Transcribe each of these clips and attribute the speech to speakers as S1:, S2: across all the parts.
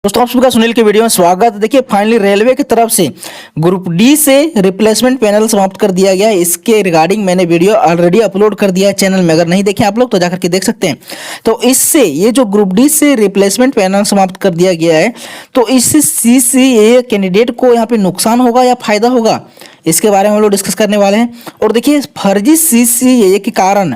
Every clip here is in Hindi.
S1: दोस्तों आप सभी का सुनील के वीडियो में स्वागत है। देखिए फाइनली रेलवे की तरफ से ग्रुप डी से रिप्लेसमेंट पैनल समाप्त कर दिया गया है। इसके रिगार्डिंग मैंने वीडियो ऑलरेडी अपलोड कर दिया है चैनल में, अगर नहीं देखे आप लोग तो जाकर के देख सकते हैं। तो इससे ये जो ग्रुप डी से रिप्लेसमेंट पैनल समाप्त कर दिया गया है, तो इससे CCA कैंडिडेट को यहाँ पे नुकसान होगा या फायदा होगा, इसके बारे में हम लोग डिस्कस करने वाले हैं। और देखिए फर्जी CCA के कारण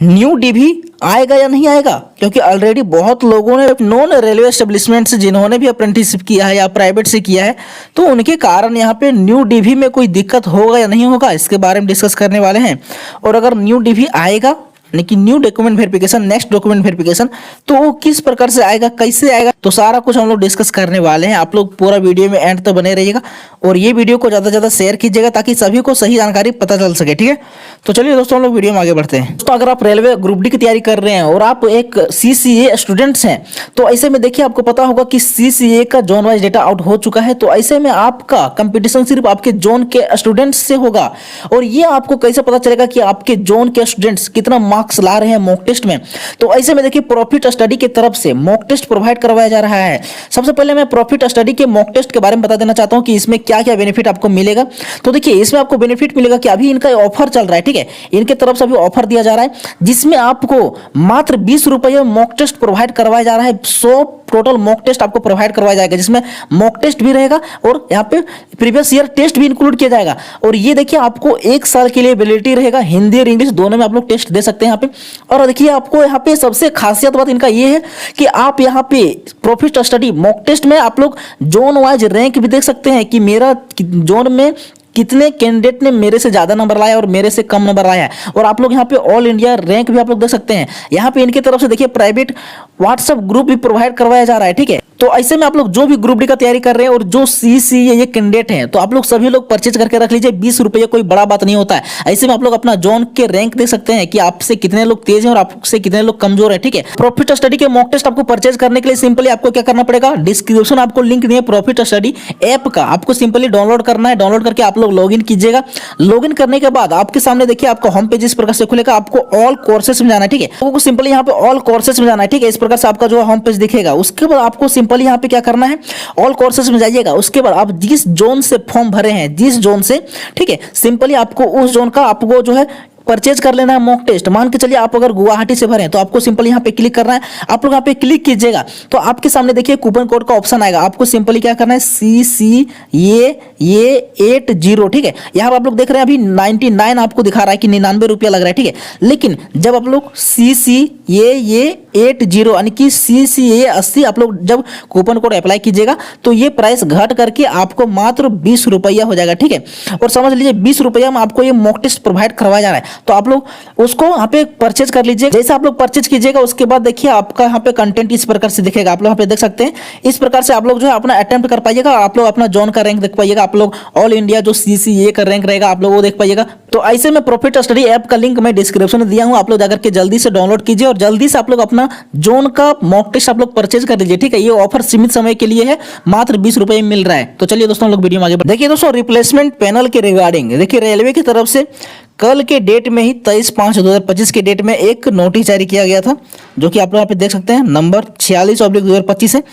S1: न्यू DV आएगा या नहीं आएगा, क्योंकि ऑलरेडी बहुत लोगों ने नॉन रेलवे एस्टेब्लिशमेंट से जिन्होंने भी अप्रेंटिसशिप किया है या प्राइवेट से किया है, तो उनके कारण यहाँ पे न्यू DV में कोई दिक्कत होगा या नहीं होगा, इसके बारे में डिस्कस करने वाले हैं। और अगर न्यू DV आएगा लेकिन new document verification, next document verification, तो वो किस प्रकार से आएगा, कैसे आएगा, तो सारा कुछ हम लोग डिस्कस करने वाले हैं। आप लोग पूरा वीडियो में एंड तक बने रहिएगा और ये वीडियो को ज़्यादा से ज़्यादा शेयर कीजिएगा ताकि सभी को सही जानकारी पता चल सके। ठीक है, तो चलिए दोस्तों हम लोग वीडियो में आगे बढ़ते हैं। दोस्तों अगर आप रेलवे ग्रुप डी की तैयारी कर रहे हैं और आप एक CCA स्टूडेंट्स हैं, तो ऐसे में देखिए आपको पता होगा कि CCA का जोन वाइज डेटा आउट हो चुका है। तो ऐसे में आपका कंपटीशन सिर्फ आपके जोन के स्टूडेंट्स से होगा। और ये आपको कैसे पता चलेगा कि आपके जोन के स्टूडेंट्स कितना मार्क्स ला रहे हैं मॉक टेस्ट में, तो ऐसे में देखिए प्रॉफिट स्टडी की तरफ से मॉक टेस्ट प्रोवाइड करवाया जा रहा है। सबसे पहले मैं प्रॉफिट स्टडी के मॉक टेस्ट के बारे में बता देना चाहता हूं कि इसमें क्या क्या बेनिफिट आपको मिलेगा। तो देखिए इसमें आपको बेनिफिट मिलेगा कि अभी इनका ऑफर चल रहा है, ठीक है, इनके तरफ से अभी ऑफर दिया जा रहा है जिसमें आपको मात्र 20 रुपये मॉक टेस्ट प्रोवाइड करवाया जा रहा है। 100 टोटल मॉक टेस्ट आपको प्रोवाइड करवाया जाएगा, जिसमें मॉक टेस्ट भी रहेगा और यहाँ पे प्रीवियस ईयर टेस्ट भी इंक्लूड किया जाएगा। और ये देखिए आपको 1 साल के लिए एबिलिटी रहेगा, हिंदी और इंग्लिश दोनों में आप लोग टेस्ट दे सकते हैं यहाँ पे। और देखिए आपको यहाँ पे सबसे खासियत बात इनका ये है कि आप यहाँ पे प्रॉफिट स्टडी मॉक टेस्ट में आप लोग जोन वाइज रैंक भी देख सकते हैं कि मेरा जोन में कितने कैंडिडेट ने मेरे से ज्यादा नंबर लाया और मेरे से कम नंबर लाया है। और आप लोग यहाँ पे ऑल इंडिया रैंक भी आप लोग देख सकते हैं। यहाँ पे इनकी तरफ से देखिए प्राइवेट व्हाट्सएप ग्रुप भी प्रोवाइड करवाया जा रहा है, ठीक है। तो ऐसे में आप लोग जो भी ग्रुप डी का तैयारी कर रहे हैं और जो CCA कैंडिडेट हैं, तो आप लोग सभी लोग परचेज करके रख लीजिए। 20 रुपये कोई बड़ा बात नहीं होता है। ऐसे में आप लोग अपना जोन के रैंक देख सकते हैं कि आपसे कितने लोग तेज हैं और आपसे कितने लोग कमजोर है, ठीक है। प्रॉफिट स्टडी के मॉक टेस्ट आपको परचेज करने के लिए सिंपली आपको क्या करना पड़ेगा, डिस्क्रिप्शन आपको लिंक दिए प्रॉफिट स्टडी ऐप का, आपको सिंपली डाउनलोड करना है। डाउनलोड करके आप लोग लॉगिन कीजिएगा। लॉगिन करने के बाद आपके सामने देखिए आपका होम पेज इस प्रकार से खुलेगा। आपको ऑल कोर्सेज में जाना है, ठीक है। आपको सिंपली यहाँ पे ऑल कोर्सेज में जाना है, ठीक है। इस प्रकार से आपका जो होम पेज दिखेगा। उसके बाद आपको सिंपली यहाँ पे क्या करना है, ऑल कोर्सेज में जाइएगा। उसके बाद आप जिस जोन से फॉर्म भरे हैं, जिस जोन से, ठीक है, सिंपली आपको उस जोन का आपको जो है परचेज कर लेना है मॉक टेस्ट। मान के चलिए आप अगर गुवाहाटी से भरे हैं तो आपको सिंपली यहाँ पे क्लिक करना है। आप लोग यहाँ पे क्लिक कीजिएगा तो आपके सामने देखिए कूपन कोड का ऑप्शन आएगा। आपको सिंपली क्या करना है, CCA 80, ठीक है। यहाँ पर आप लोग देख रहे हैं अभी 99 आपको दिखा रहा है कि 99 रुपया लग रहा है, ठीक है। लेकिन जब आप लोग CCA 80 यानी कि CCA 80 आप लोग जब कूपन कोड अप्लाई कीजिएगा तो ये प्राइस घट करके आपको मात्र 20 रुपया हो जाएगा, ठीक है। और समझ लीजिए 20 रुपया में आपको ये मॉक टेस्ट प्रोवाइड करवाया जा रहा है। तो आप लोग उसको यहाँ पे परचेज कर लीजिए। जैसे आप लोग परचेज कीजिएगा उसके बाद देखिए आपका यहाँ पे कंटेंट इस प्रकार से दिखेगा। आप लोग यहाँ पे देख सकते हैं। इस प्रकार से आप लोग जो है अपना अटेम्प्ट कर पाइएगा। आप लोग अपना जोन का रैंक देख पाइएगा। आप लोग ऑल इंडिया जो CCA का रैंक रहेगा आप लोग वो देख पाइएगा। तो ऐसे में प्रॉफिट स्टडी ऐप का लिंक मैं डिस्क्रिप्शन में दिया हूँ। आप लोग जाकर के जल्दी से डाउनलोड कीजिए और जल्दी से आप लोग अपना जोन का मॉक टेस्ट आप लोग परचेज कर लीजिए, ठीक है। ये ऑफर सीमित समय के लिए है, मात्र 20 रुपये मिल रहा है। तो चलिए दोस्तों हम लोग वीडियो में आगे बढ़ते हैं। देखिए दोस्तों रिप्लेसमेंट पैनल के रिगार्डिंग देखिए रेलवे की तरफ से कल के डेट में ही 23/5/2025 के डेट में एक नोटिस जारी किया गया था, जो कि आप लोग यहाँ पे देख सकते हैं, नंबर 46/2025 है।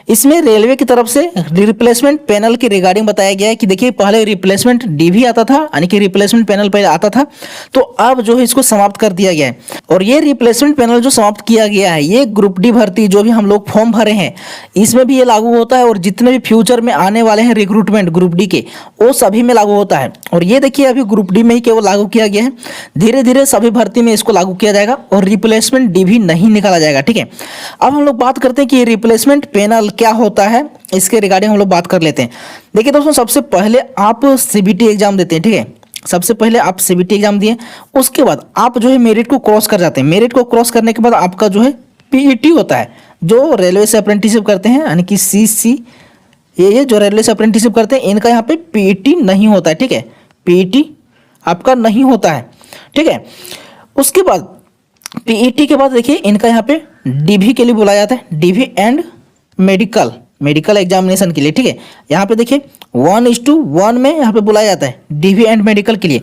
S1: इसमें रेलवे की तरफ से रिप्लेसमेंट पैनल की रिगार्डिंग बताया गया है कि देखिए पहले रिप्लेसमेंट DV आता था, यानी कि रिप्लेसमेंट पैनल पहले आता था, तो अब जो है इसको समाप्त कर दिया गया है। और ये रिप्लेसमेंट पैनल जो समाप्त किया गया है, ये ग्रुप डी भर्ती जो भी हम लोग फॉर्म भरे हैं इसमें भी ये लागू होता है और जितने भी फ्यूचर में आने वाले हैं रिक्रूटमेंट ग्रुप डी के, वो सभी में लागू होता है। और ये देखिए अभी ग्रुप डी में ही केवल लागू किया गया है, धीरे धीरे सभी भर्ती में इसको लागू किया जाएगा और रिप्लेसमेंट DV नहीं निकाला जाएगा, ठीक है। अब हम लोग बात करते हैं कि रिप्लेसमेंट पैनल क्या होता है, इसके रिगार्डिंग हम लोग बात कर लेते हैं। देखिए दोस्तों सबसे पहले आप CBT एग्जाम देते हैं, ठीक है। सबसे पहले आप CBT एग्जाम दिए, उसके बाद आप जो है मेरिट को क्रॉस कर जाते हैं। मेरिट को क्रॉस करने के बाद आपका जो है PET होता है, जो रेलवे से अप्रेंटिसशिप करते हैं, यानी कि CCA जो रेलवे से अप्रेंटिसशिप करते हैं इनका यहाँ पे PET नहीं होता है, ठीक है। PET आपका नहीं होता है, ठीक है। उसके बाद PET के बाद देखिए इनका यहाँ पे DV के लिए बुलाया जाता है, DV एंड मेडिकल एग्जामिनेशन के लिए, ठीक है। यहाँ पे देखिए 1:1 में यहाँ पे बुलाया जाता है DV एंड मेडिकल के लिए।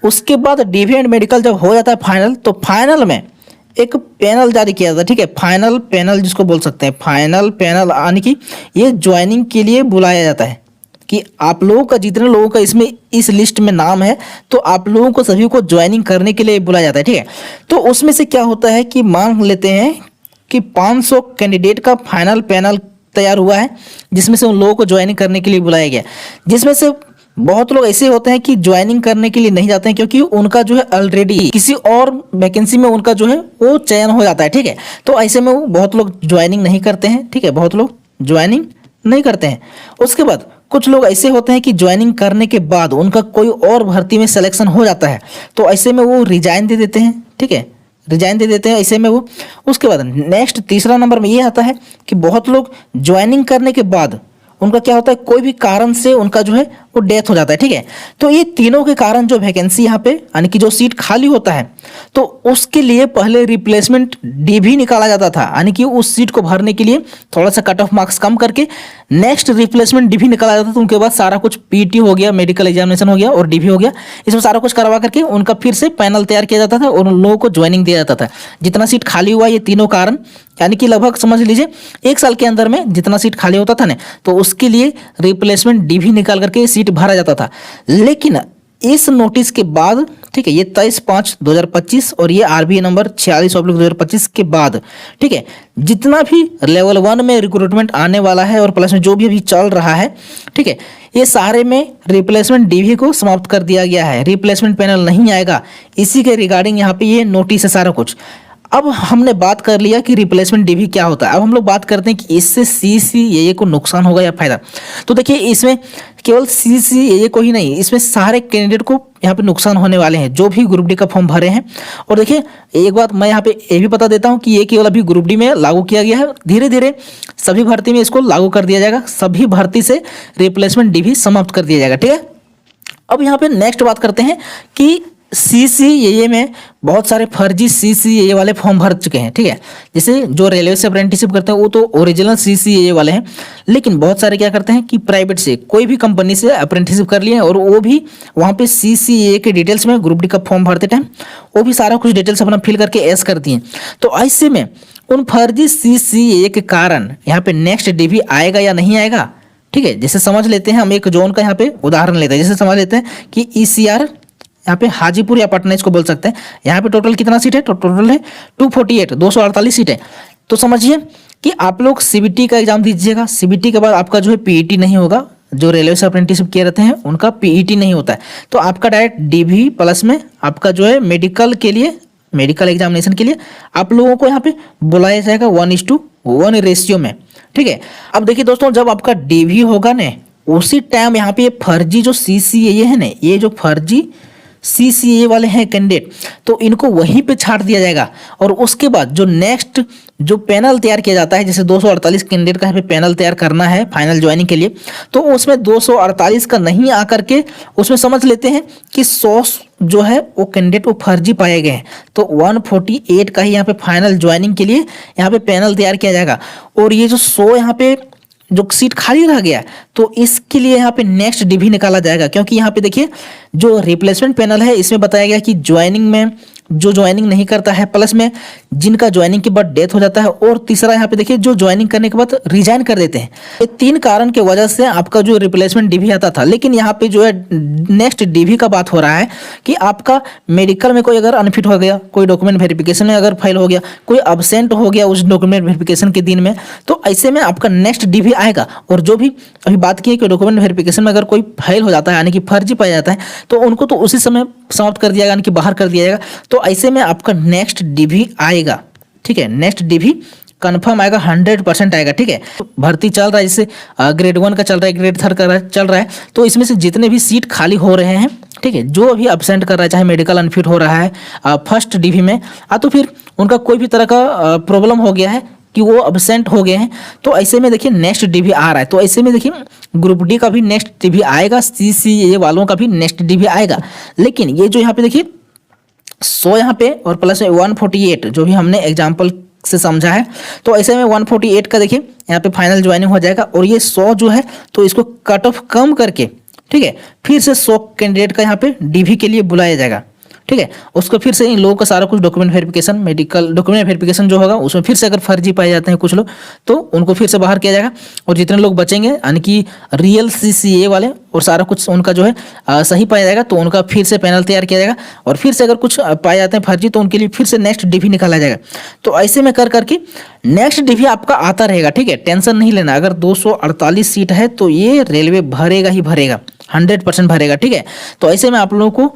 S1: उसके बाद DV एंड मेडिकल जब हो जाता है फाइनल, तो फाइनल में एक पैनल जारी किया था, ठीक है, फाइनल पैनल जिसको बोल सकते हैं, फाइनल पैनल यानी कि ये ज्वाइनिंग के लिए बुलाया जाता है कि आप लोगों का जितने लोगों का इसमें इस लिस्ट में नाम है तो आप लोगों को सभी को ज्वाइनिंग करने के लिए बुलाया जाता है, ठीक है। तो उसमें से क्या होता है कि मान लेते हैं कि 500 कैंडिडेट का फाइनल पैनल तैयार हुआ है जिसमें से उन लोगों को ज्वाइनिंग करने के लिए बुलाया गया, जिसमें से बहुत लोग ऐसे होते हैं कि ज्वाइनिंग करने के लिए नहीं जाते हैं क्योंकि उनका जो है ऑलरेडी किसी और वैकेंसी में उनका जो है वो चयन हो जाता है, ठीक है। तो ऐसे में वो बहुत लोग ज्वाइनिंग नहीं करते हैं, ठीक है, बहुत लोग ज्वाइनिंग नहीं करते हैं। उसके बाद कुछ लोग ऐसे होते हैं कि ज्वाइनिंग करने के बाद उनका कोई और भर्ती में सिलेक्शन हो जाता है तो ऐसे में वो रिजाइन दे देते हैं, ठीक है, रिजाइन दे देते हैं ऐसे में वो। उसके बाद नेक्स्ट तीसरा नंबर में ये आता है कि बहुत लोग ज्वाइनिंग करने के बाद उनका क्या होता है, कोई भी कारण से उनका जो है वो डेथ हो जाता है, ठीक है। तो ये तीनों के कारण जो वैकेंसी यहाँ पे यानी कि जो सीट खाली होता है तो उसके लिए पहले रिप्लेसमेंट डीवी निकाला जाता था, यानी कि उस सीट को भरने के लिए थोड़ा सा कट ऑफ मार्क्स कम करके नेक्स्ट रिप्लेसमेंट डीवी निकाला जाता था। उनके बाद सारा कुछ पीटी हो गया, मेडिकल एग्जामिनेशन हो गया और डीवी हो गया, इसमें सारा कुछ करवा करके उनका फिर से पैनल तैयार किया जाता था और उन लोगों को ज्वाइनिंग दिया जाता था। जितना सीट खाली हुआ ये तीनों कारण यानी कि लगभग समझ लीजिए 1 साल के अंदर में जितना सीट खाली होता था ना तो उसके लिए रिप्लेसमेंट डीवी निकाल करके सीट भरा जाता था। लेकिन इस नोटिस के बाद, ठीक है, ये 23/5/2025 और ये आरबीए नंबर 46/2025 के बाद, ठीक है, जितना भी लेवल 1 में रिक्रूटमेंट आने वाला है और प्लस में जो भी अभी चल रहा है, ठीक है, ये सारे में रिप्लेसमेंट डीवी को समाप्त कर दिया गया है, रिप्लेसमेंट पैनल नहीं आएगा। इसी के रिगार्डिंग यहाँ पे ये नोटिस है सारा कुछ। अब हमने बात कर लिया कि रिप्लेसमेंट डीवी क्या होता है, अब हम लोग बात करते हैं कि इससे सीसीएए को नुकसान होगा या फायदा। तो देखिए इसमें केवल सीसीएए को ही नहीं, इसमें सारे कैंडिडेट को यहाँ पे नुकसान होने वाले हैं जो भी ग्रुप डी का फॉर्म भरे हैं। और देखिए एक बात मैं यहाँ पे ये भी बता देता हूँ कि ये केवल अभी ग्रुप डी में लागू किया गया है, धीरे धीरे सभी भर्ती में इसको लागू कर दिया जाएगा, सभी भर्ती से रिप्लेसमेंट डीवी समाप्त कर दिया जाएगा, ठीक है। अब यहाँ पे नेक्स्ट बात करते हैं कि सीसीएए में बहुत सारे फर्जी सीसीएए वाले फॉर्म भर चुके हैं, ठीक है। जैसे जो रेलवे से अप्रेंटिसशिप करते हैं वो तो ओरिजिनल सीसीएए वाले हैं, लेकिन बहुत सारे क्या करते हैं कि प्राइवेट से कोई भी कंपनी से अप्रेंटिसशिप कर लिए हैं और वो भी वहाँ पे सीसीएए के डिटेल्स में ग्रुप डी का फॉर्म भरते टाइम वो भी सारा कुछ डिटेल्स अपना फिल करके एस कर दिए। तो ऐसे में उन फर्जी सीसीएए के कारण यहाँ पे नेक्स्ट डीवी आएगा या नहीं आएगा, ठीक है। जैसे समझ लेते हैं हम एक जोन का यहाँ पे उदाहरण लेते हैं, जैसे समझ लेते हैं कि ईसीआर यहाँ पे हाजीपुर या पटना इसको बोल सकते हैं। यहाँ पे टोटल कितना सीट है, तो टोटल है 248, 248 सीट है। तो समझिए कि आप लोग सीबीटी का एग्जाम दीजिएगा, सीबीटी के बाद आपका जो है पीईटी नहीं होगा, जो रेलवे से अप्रेंटिसशिप किए रहते हैं उनका पीईटी नहीं होता है, तो आपका डायरेक्ट डीवी प्लस में आपका जो है मेडिकल के लिए, मेडिकल एग्जामिनेशन के लिए आप लोगों को यहाँ पे बुलाया जाएगा 1:1 रेशियो में, ठीक है। अब देखिए दोस्तों जब आपका डीवी होगा ना उसी टाइम यहाँ पे फर्जी जो सीसीएए है ना, ये जो फर्जी सीसीए वाले हैं कैंडिडेट तो इनको वहीं पे छाट दिया जाएगा। और उसके बाद जो नेक्स्ट जो पैनल तैयार किया जाता है, जैसे 248 कैंडिडेट का यहाँ पे पैनल तैयार करना है फाइनल ज्वाइनिंग के लिए, तो उसमें 248 का नहीं आकर के उसमें समझ लेते हैं कि 100 जो है वो कैंडिडेट वो फर्जी पाए गए हैं, तो 148 का ही यहाँ पे फाइनल ज्वाइनिंग के लिए यहाँ पे पैनल तैयार किया जाएगा। और ये जो 100 यहाँ पे जो सीट खाली रह गया तो इसके लिए यहाँ पे नेक्स्ट डीवी निकाला जाएगा, क्योंकि यहाँ पे देखिए जो रिप्लेसमेंट पैनल है इसमें बताया गया कि ज्वाइनिंग में जो ज्वाइनिंग नहीं करता है, प्लस में जिनका ज्वाइनिंग के बाद डेथ हो जाता है, और तीसरा यहाँ पे देखिए जो ज्वाइनिंग करने के बाद रिजाइन कर देते हैं। ये 3 कारण के वजह से आपका जो रिप्लेसमेंट डीवी आता था। लेकिन यहाँ पे जो है नेक्स्ट डीवी का बात हो रहा है कि आपका मेडिकल में कोई अगर अनफिट हो गया, कोई डॉक्यूमेंट वेरिफिकेशन में अगर फेल हो गया, कोई अब्सेंट हो गया उस डॉक्यूमेंट वेरिफिकेशन के दिन में, तो ऐसे में आपका नेक्स्ट डीवी आएगा। और जो भी अभी बात की है कि डॉक्यूमेंट वेरिफिकेशन में अगर कोई फेल हो जाता है यानी कि फर्जी पाया जाता है तो उनको तो उसी समय समाप्त कर दिया जाएगा यानी कि बाहर कर दिया जाएगा। तो ऐसे में आपका नेक्स्ट डीवी आएगा, ठीक है, नेक्स्ट डीवी कंफर्म आएगा, 100% आएगा, ठीक है। भर्ती चल रहा है, जैसे ग्रेड 1 का चल रहा है, ग्रेड 3 का चल रहा है, तो इसमें से जितने भी सीट खाली हो रहे हैं, ठीक है, जो अभी अब्सेंट कर रहा है, चाहे मेडिकल अनफिट हो रहा है फर्स्ट डीवी में, तो फिर उनका कोई भी तरह का प्रॉब्लम हो गया है कि वो अब्सेंट हो गए हैं, तो ऐसे में देखिए नेक्स्ट डीवी आ रहा है। तो ऐसे में देखिए ग्रुप डी का भी नेक्स्ट डीवी आएगा, सीसीए वालों का भी नेक्स्ट डीवी आएगा। लेकिन ये जो यहाँ पे देखिए 100 यहाँ पे और प्लस में 148 जो भी हमने एग्जाम्पल से समझा है, तो ऐसे में 148 का देखिए यहाँ पे फाइनल ज्वाइनिंग हो जाएगा। और ये 100 जो है तो इसको कट ऑफ कम करके, ठीक है, फिर से 100 कैंडिडेट का यहाँ पे डीवी के लिए बुलाया जाएगा, ठीक है। उसको फिर से इन लोगों का सारा कुछ document verification, medical document verification जो होगा उसमें फिर से अगर फर्जी पाए जाते हैं कुछ लोग तो उनको फिर से बाहर किया जाएगा। और जितने लोग बचेंगे यानी कि रियल CCA वाले और सारा कुछ उनका जो है सही पाया जाएगा तो उनका फिर से पैनल तैयार किया जाएगा। और फिर से अगर कुछ पाए जाते हैं फर्जी तो उनके लिए फिर से नेक्स्ट DV निकाला जाएगा। तो ऐसे में कर करके नेक्स्ट DV आपका आता रहेगा, ठीक है। टेंशन नहीं लेना। अगर 248 सीट है तो ये रेलवे भरेगा ही भरेगा, 100% भरेगा, ठीक है। तो ऐसे में आप लोगों को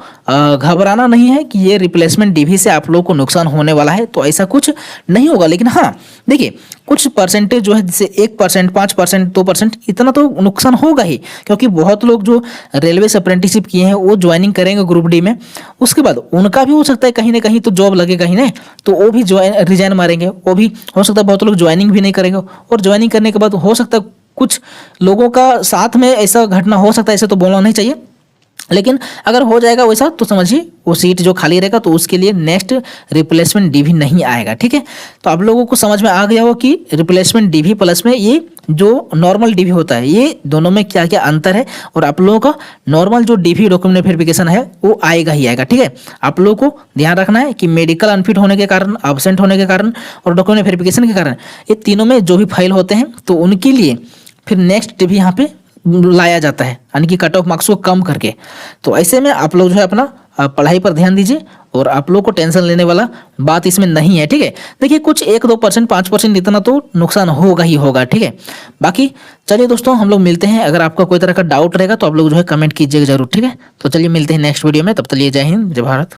S1: घबराना नहीं है कि ये रिप्लेसमेंट DV से आप लोगों को नुकसान होने वाला है, तो ऐसा कुछ नहीं होगा। लेकिन हाँ देखिए कुछ परसेंटेज जो है जैसे 1%, 5%, 2% इतना तो नुकसान होगा ही, क्योंकि बहुत लोग जो रेलवे से अप्रेंटिसशिप किए हैं वो ज्वाइनिंग करेंगे ग्रुप D में। उसके बाद उनका भी हो सकता है कहीं ना कहीं तो जॉब लगेगा ही नहीं, तो वो भी रिजाइन मारेंगे। वो भी हो सकता है बहुत लोग ज्वाइनिंग भी नहीं करेंगे, और ज्वाइनिंग करने के बाद हो सकता है कुछ लोगों का साथ में ऐसा घटना हो सकता है। ऐसे तो बोलना नहीं चाहिए, लेकिन अगर हो जाएगा वैसा तो समझिए वो सीट जो खाली रहेगा तो उसके लिए नेक्स्ट रिप्लेसमेंट DV नहीं आएगा, ठीक है। तो आप लोगों को समझ में आ गया हो कि रिप्लेसमेंट DV प्लस में ये जो नॉर्मल DV होता है ये दोनों में क्या क्या अंतर है। और आप लोगों का नॉर्मल जो DV डॉक्यूमेंट वेरिफिकेशन है वो आएगा ही आएगा, ठीक है। आप लोगों को ध्यान रखना है कि मेडिकल अनफिट होने के कारण, एब्सेंट होने के कारण और डॉक्यूमेंट वेरिफिकेशन के कारण ये तीनों में जो भी फाइल होते हैं तो उनके लिए फिर नेक्स्ट DV यहाँ पे लाया जाता है, यानी कि कट ऑफ मार्क्स को कम करके। तो ऐसे में आप लोग जो है अपना पढ़ाई पर ध्यान दीजिए और आप लोग को टेंशन लेने वाला बात इसमें नहीं है, ठीक है। देखिए कुछ 1-2%, 5% इतना तो नुकसान होगा ही होगा, ठीक है। बाकी चलिए दोस्तों हम लोग मिलते हैं। अगर आपका कोई तरह का डाउट रहेगा तो आप लोग जो है कमेंट कीजिएगा जरूर, ठीक है। तो चलिए मिलते हैं नेक्स्ट वीडियो में, तब तक लिए जय हिंद, जय भारत।